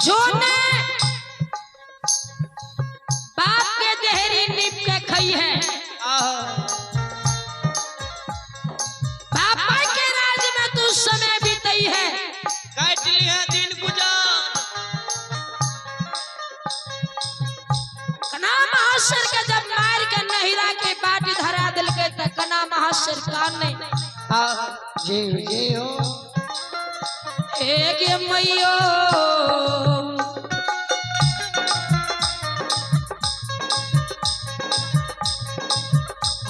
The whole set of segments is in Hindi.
जो ने बाप के देहरी नीप के खई है, पापा के राज में तू समय बीतई है, काट लिया दिन गुजार। कना महाशर के जब मार के नहिरा के बाटी धरा दिल के त कना महाशर कान ने जी हो एक मैयो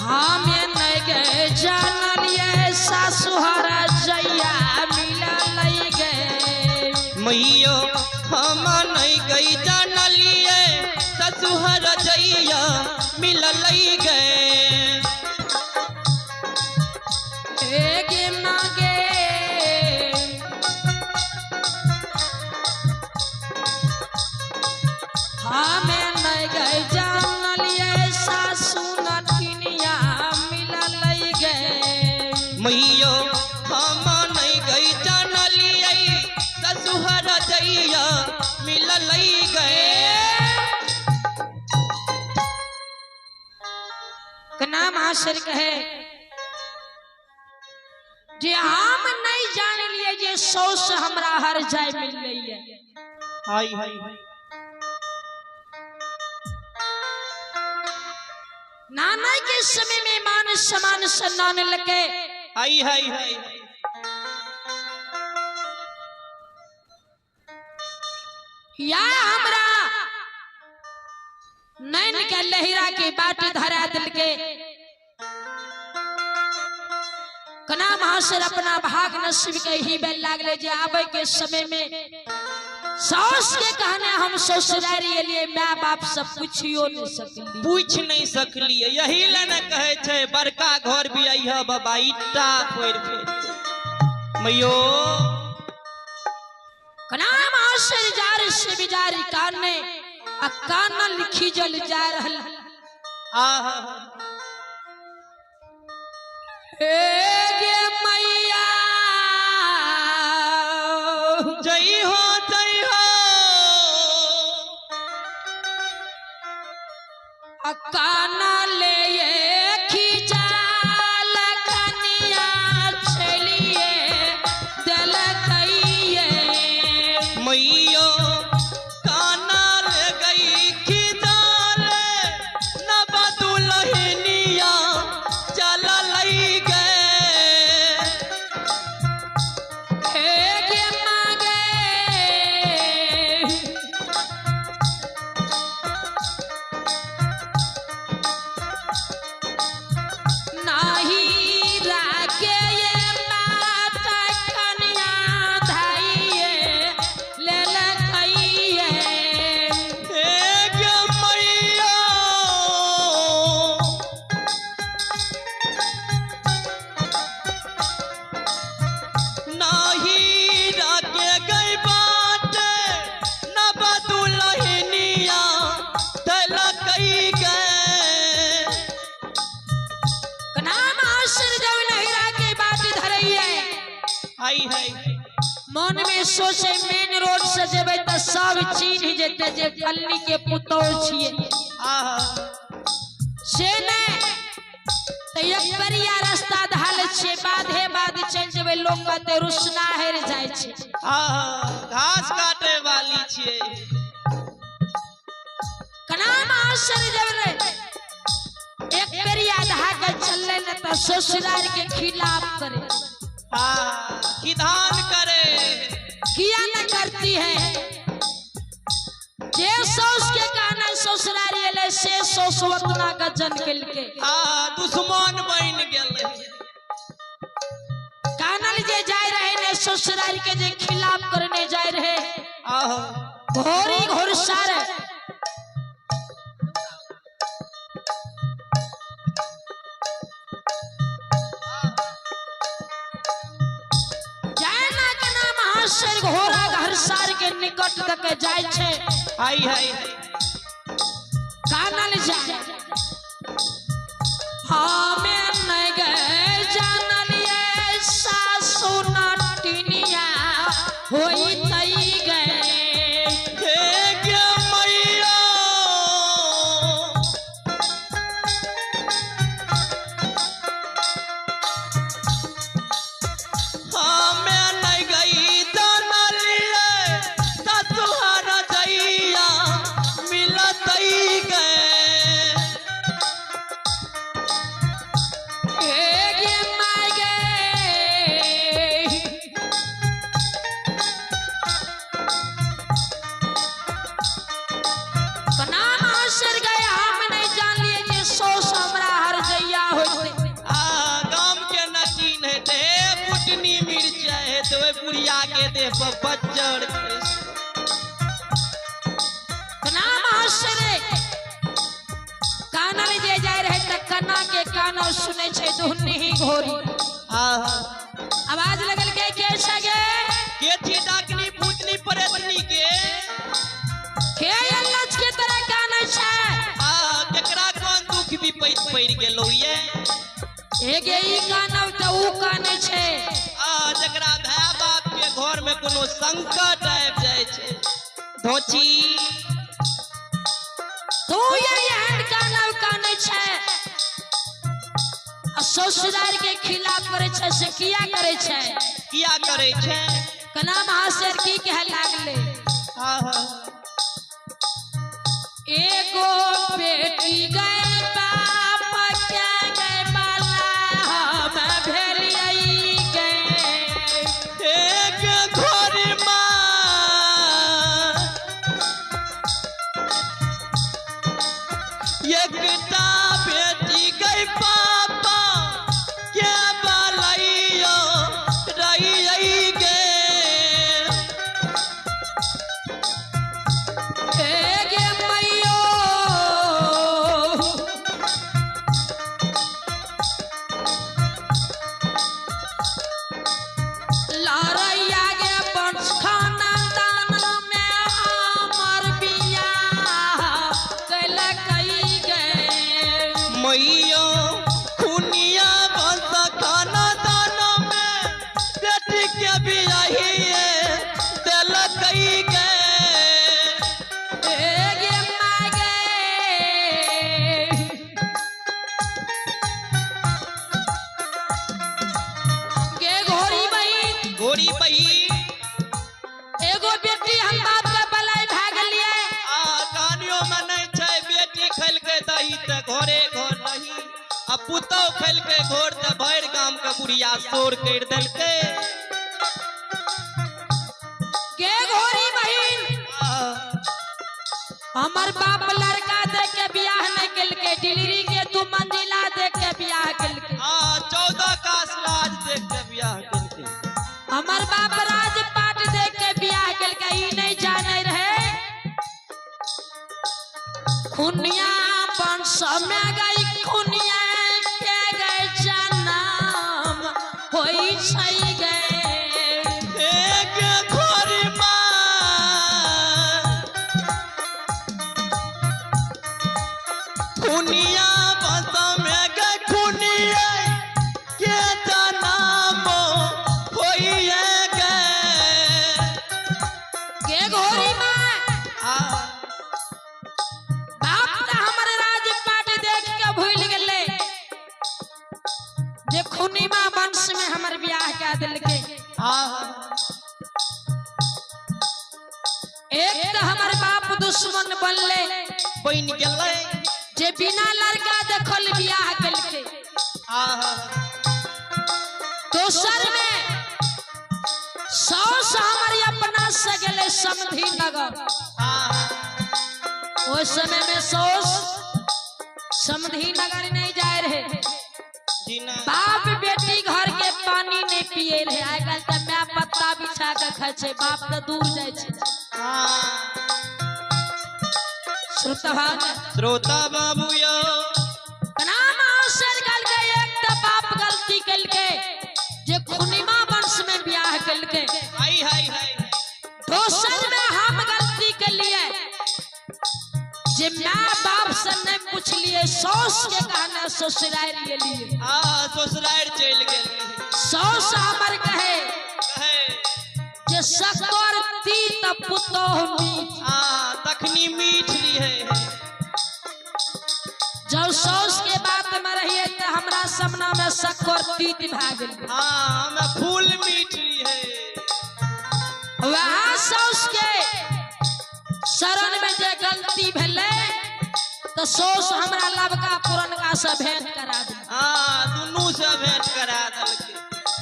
हमें नहीं गए जानलिए सासुहरा जैया मिला नहीं गए मैयो हम नहीं गई जानलिए ससुहर जैया मिलल गए। एक नागे हमें नहीं गए जानलिए सासु नटिनिया मिला नहीं गए मैयो हम नहीं गई जानलिए ससुहर जैया मिलल गए। कना महाशर कहे जे हम नहीं जान लिए जे सौ से हमरा हर जाय मिल गई है। हाय हाय नाना के समय में मान समान सन्नान लगे हाय हाय हाय या हमरा नैन के लहिरा के बाटी धरा दिल के कना महाशर अपना भाग नसीब के ही बेल लागले जे आबे के समय में सास के कहने हम ससुरारी लिए माँ बाप सब पूछियो नहीं सकली पूछ नहीं सकली यही लेने कहे छे बड़का घर भी आई है बाबा ईटा फोड़ फोड़ मैयो कना महाशर जार से बिजारी काने आ काना लिखी जल जा रहल आहा हे गे मैया जय हो आ काना ले ये खींचा लखनिया चलिए दिल कहिए मैयो काना ले गई खिदाले न बदुलहिनिया चल लई गए। हे गे मागे नाही राखे ये माता कन्या धाइए ले कहिए एक मैया नाही राखे गई बाटे न बदुलहिनिया चल कई गए। कना महाशर जब नहिरा के बाटी धरइए हाय हाय मन में सोचे मेन रोड से जेबे त सब चीज जेते जे कलनी के पुतौल छिए आहा से ने त एक बढ़िया रास्ता धाल छे बाधे बाद चल जेबे लोग कहते रुसना हेर जाय छे आहा घास काटे वाली छिए। कना महाशर जब रे एक बढ़िया धागा चलले न त ससुराल के खिलाफ करे हाँ किधान करे किया न करती है जे सौस के कहना ससुरारी ले से ससुवतना का जन के लिए हाँ दुश्मन बन गेले कानल जे जाय रहे ने ससुरारी के जे खिलाफ करने जाय रहे आहा घोरी घोरसार जाय ना कना महाशर घोड़ा घरसार के निकट तक जाय छे हाय हाय कानल जाय हमें नहीं गए जानलिए सासु नटिनिया होई तई गए पर बज्जर कना महाशय काना ले जे जाय रहे त कना के काना सुने छै दुहनी ही घोरी आवाज लगल के सगे के थी डाकनी भूतनी परेतनी के लच के तरह काना छै केकरा कोन दुख भी पड़ गेलो ये एगे ई कानव त ऊ काने छै जकरा भाई बाप के घर में कोनो संकट आबि जाय छै धोची तू ये एहन कानव काने छै ससुराल के खिलाफ करे छै से किया करे छै कना महाशय की कह लागले एगो बेटी गए बाप के गए बाला हम भेलियै गए एक घोरी मां एकटा बेटी गई पापा के बालैयो रही गे गे मैयो लड़ैया गे वंश खानदान में हमर बियाह कैलकै गे मैयो खुनिया बंस खाना दाना में बेटी के बियाहिए देलकै गे गे माय गे घोड़ी बहिन घोड़ी बही एगो बेटी हम बाप के बलाई भए गेलियै कहानियों में नहीं छै बेटी खैलकै दही त घरे घर रही आ पुतौ खैलकै घोर त भरि गाम के बुढ़िया शोर कर देलकै गे घोड़ी बहिन हमर बाप लड़का देख के बियाह नहीं केलकै डिलीरी के 2 मंजिला देख के बियाह केलकै 14 कास लाज देख के बियाह केलकै हमर बाप राजपाट देख के बियाह केलकै ई नहीं जाने रहे खुनिया वंश में गई खुनिया के गए जन्म होई छै गे एक घोरी मां खुनिया बंस में गई खुनिया के जन्म होइए गे घोरी मां बाप त हमर राजपाट देख के भूल गेले जे खुनिमा वंश में हमर बियाह कऽ देलकै एक त हमर बाप दुश्मन बनले बन गेलै जे बिना लड़का देखल बियाह केलकै दोसर में सास हमर अपना से गेले समधी नगर उस समय में सास समधी नगर नहीं जाए रहे बाप बेटी घर के पानी नहीं पिए रहे आइ काल्हि त माय पत्ता बिछा के खाय छै बाप त दूर जाय छै श्रोता बाबू यो नाम अवसर गलके एक त बाप गलती केलकै जे खुनिमा वंश में बियाह केलकै हाय हाय हाय दोसर में हम गलती केलिए जे माय बाप से नहीं पूछलिए सास के कहना ससुराल गेलिए ससुराल चल गेल सास हमर कहे जे सकर तीत पुतोह मीठ तखनी मीठ ली है जब सास के बात में रहिए त हमरा सामना में सकर तीत भ गेल हमें फूल मीठ ली है वहाँ सास के शरण में जे गलती भेले तो सास हमरा लबका पुरनका से भेंट करा दे दुनू से भेंट करा देलकै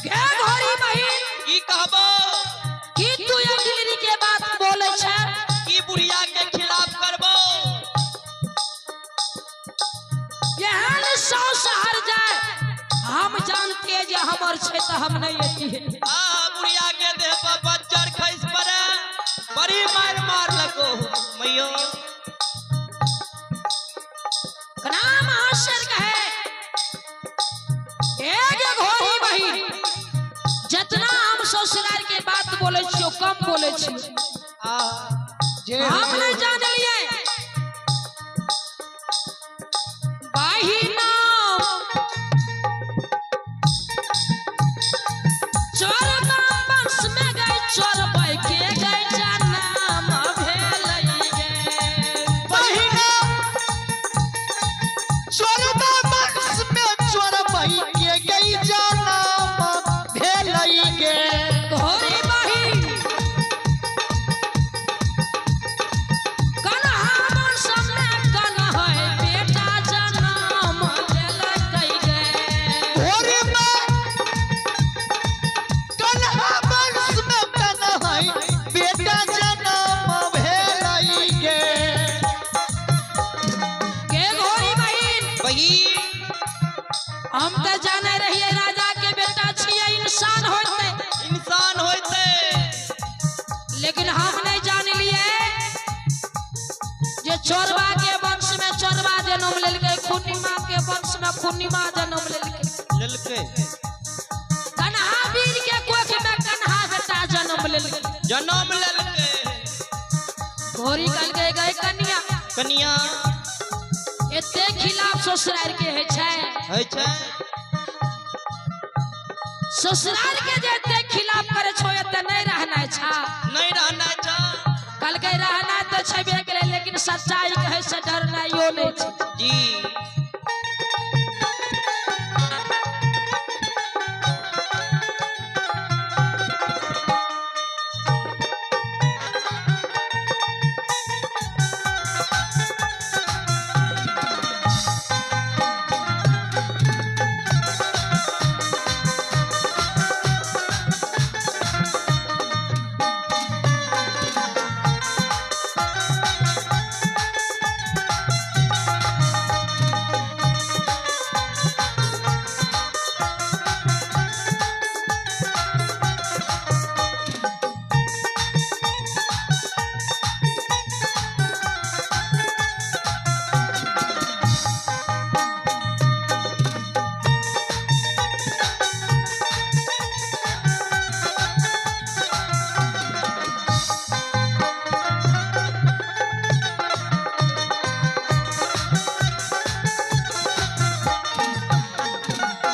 गे घोरी बहिन की कहबो की तू ये दिलरी के बात बोले छै की बुढ़िया के खिलाफ करबो एहन सास हर जाए हम जानते जे हमर छै त हम नहीं एती बुढ़िया के देह पर बच्चर खै बड़ी मार मार लगो मैयो नाम आश्चर्य कहे एक घोड़ी बही जितना हम ससुराल के बात बोले छियो कम बोले छियो हम नहीं जान लिए बहिना चोर वंश में गए चोर बह के गए जन्म भेल गे बहिना चोर वंश में चोर बह के गई जन्म भेल गे घोड़ी बही कन्हा वंश में कन्हा बेटा जन्म भेल गे घोड़ी में कन्हा वंश में कन्हा बेटा जन्म भेल गे के घोड़ी बहिन बही हम तो जाने रहिए राजा के बेटा छिए इंसान होते इंसान होते लेकिन हम नहीं जान लिए जे चोरबा के वंश में चोरबा जन्म लेलके खूनिमा के वंश में खूनिमा जन्म लेलके ललके कन्हा वीर के कोख में कन्हा बेटा जन्म लेलके जन्म ललके घोड़ी कल गए कन्या कन्या एते खिलाफ ससुराल के है छै ससुराल के जेते खिलाफ करे छो एते नहीं रहना छा नहीं रहना चा कल के रहना तो छबे करे लेकिन सच्चाई कहे से डरना यो नहीं छै जी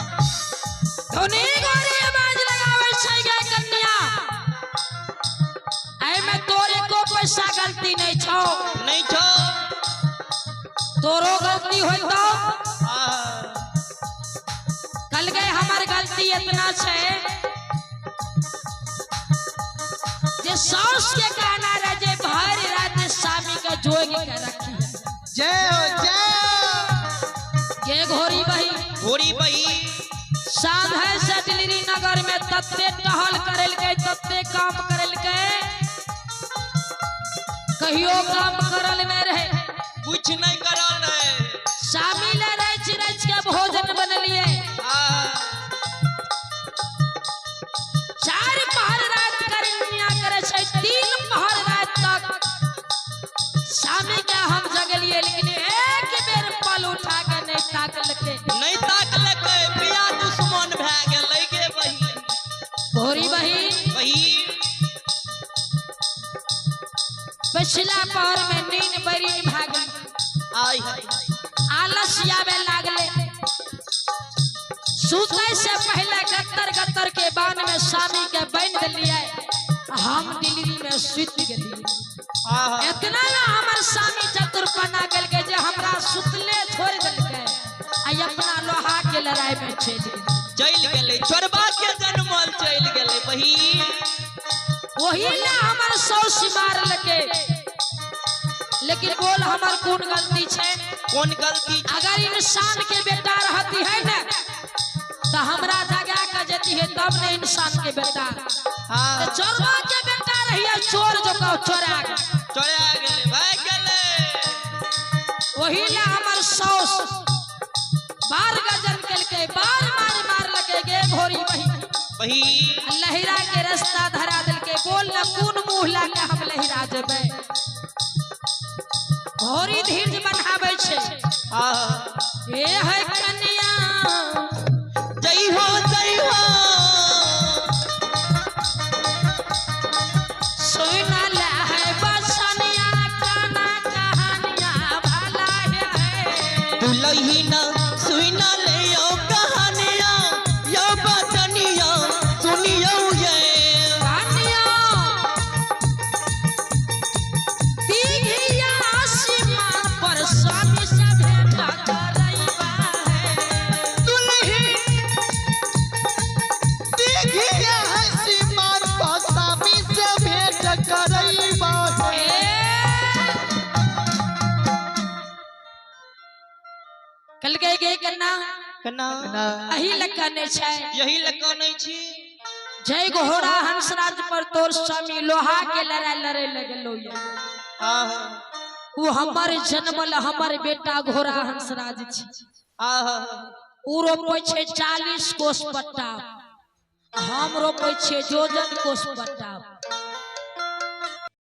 धोनी गोरी आवाज लगावे छै गे कन्या एय में तोरे को पैसा गलती नहीं छौ नहीं छो तोरो गलती होय तो आ कल गए हमार गलती इतना छै जे सास के कहना रहे जे भर रात स्वामी के जोग के रखी जय हो जय के घोड़ी बही घोड़ी बही साधे से दिल्ली नगर में तत्ते टहल करल गए तत्ते काम करल गए कहियो काम करल में रहे कुछ नहीं करल रहे शामिल रच रच के भोजन बनलिए आ 4 पहर रात करनिया करे छै 3 पहर रात तक शामी के हम जगलिए लेकिन एक बेर पल उठा के नहीं ताकल के नहीं ताकलके पिया दुश्मन भए गेलै गे बही भोरी बही बही पिछला पहर में नींद बड़ी भागल आई आलस आवे लागले सुतै से पहले गत्तर गत्तर के बान में स्वामी के बांध दिलिए हम दिल्ली में सुत गेलिए आहा इतना ना हमर स्वामी चतुरपना गल के जे हमरा सुतले छोड़ देलके आ अपना लोहा के लड़ाई में चल गेलै चोरबा के जनमल चल गेलै बही वही ना हमर सौस मारलके लेकिन बोल हमर कौन गलती छै कौन गलती अगर इंसान के बेटा रहती है ना तो हमरा जगा के जेती है तब ने इंसान के बेटा हाँ तो चोरबा के बेटा रहिए चोर जो कहो चोरा के चोरा गेलै भाग गेलै वही ना हमर सौस बार गजन केलके बार मार मार लगे गे घोड़ी वही बही लहिरा के रास्ता धरा दिलके बोल ना कौन मुंह लाके हम लहिरा देबै घोड़ी धीरज बढ़ाबै छै ए है कन्या जय हो सुना ले है बसनिया काना कहानिया भला है दुलही ना सुना ले यो कहानिया यो बचनिया सुनियो ये कन्या दीघिया आसमान पर स्वामी से भेंट करैबा है दुल्ही दीघिया आसमान पर स्वामी से भेंट करैबा है। कल गए गए कन्ना कना अही लखने छै यही लगा नहीं छी जय घोड़ा हंसराज पर तोर स्वामी लोहा के लड़ाई लड़े लगलो ये आहा वो हमर जन्मल हमर बेटा घोड़ा हंसराज छी आहा उ रोपै छै 40 कोस पट्टा हम रोपै छियै जोजन कोस पट्टा